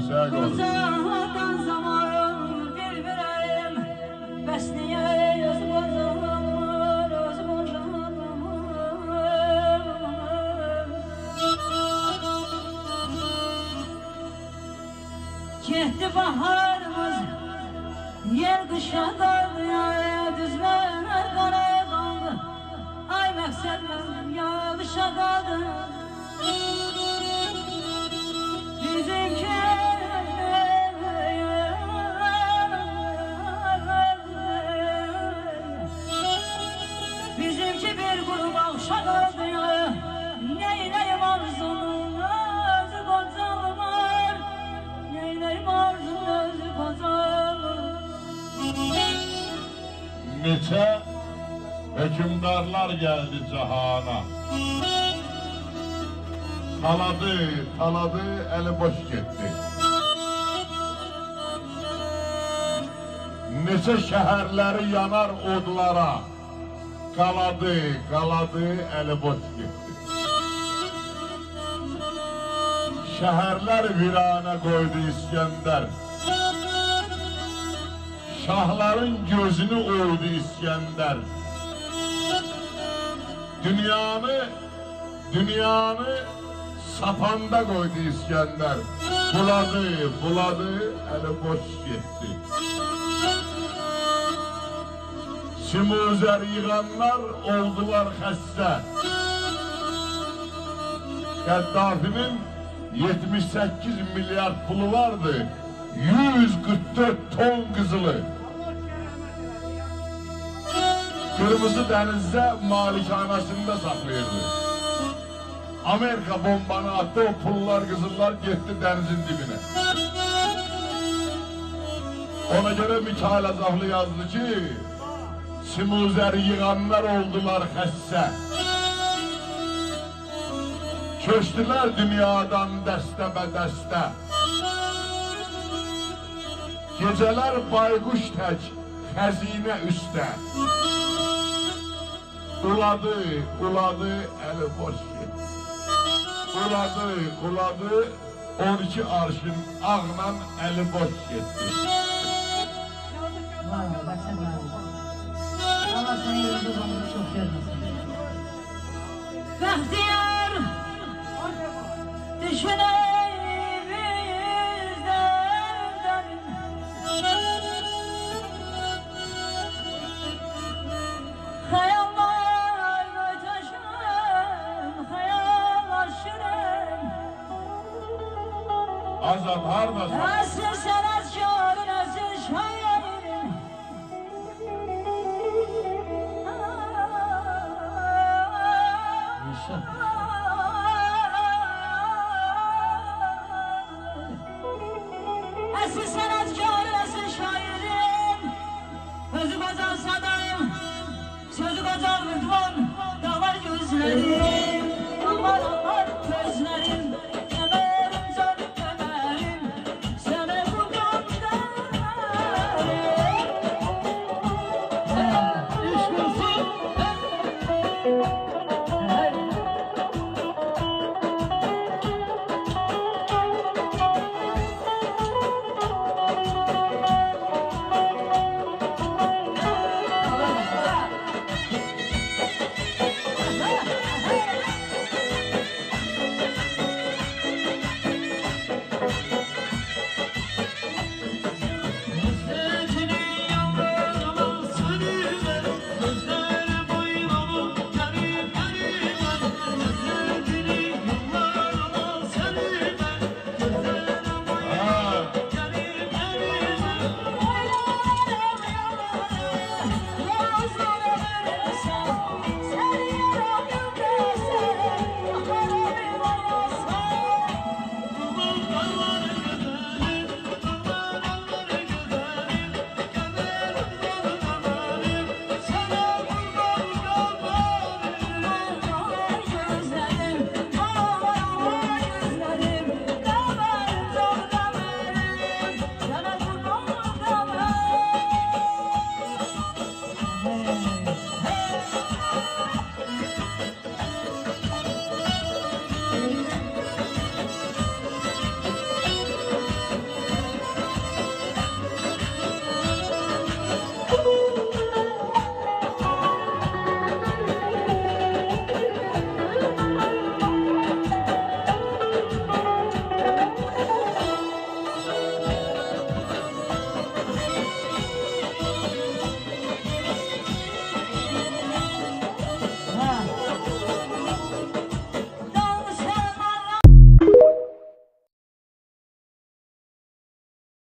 Sağ ol. Uzadan zaman bir vereyim. Besniye öz bozulur, öz bozulur. Gitti baharımız, yer kışa kaldı ya, düzler kara kaldı. Ay məqsədlərim yağışa qaldı. Bizimki bir quru bağışa qaldı ya. Neyləyim arzunun özü qocalmır. Neyləyim arzunun özü qocalmır. Neçə hökümdarlar geldi cahana. Taladı, eli boş gitti. Neçə şəhərləri yanar odlara. Qaladı, eli boş gitti. Şəhərlər virana koydu İskender. Şahların gözünü oydu İskender. Dünyanı sapanda koydu İskender. Buladı, eli boş gitti. Simuzer yığanlar oldular xəstə. Qəddafinin 78 milyar pulu vardı. 144 ton qızılı. Kırmızı Deniz'de malikanasında saklayırdı. Amerika bombanı attı, o pullar, kızıllar gitti denizin dibine. Ona göre Mikail Azaflı yazdı ki, Simuzer'i yığanlar oldular xəssə. Köçtüler dünyadan dəstə bə dəstə. Geceler baykuş tək, xəzinə üstə. Uladı, eli boş gitti. Uladı, 12 arşın ağla eli boş gitti. Bak sen var. Allah seni yolda zamanda çok görmesin. Bahtiyar, düşüneyim bizden. Hayallar göçeşim, hayallar şirin. Azam hardasın? Esir sanatkarın, esir şairin. Esir sanatkarın, esir şairin. Özü bacan sadam, sözü bacan rıdvan, dağlar gözlerim.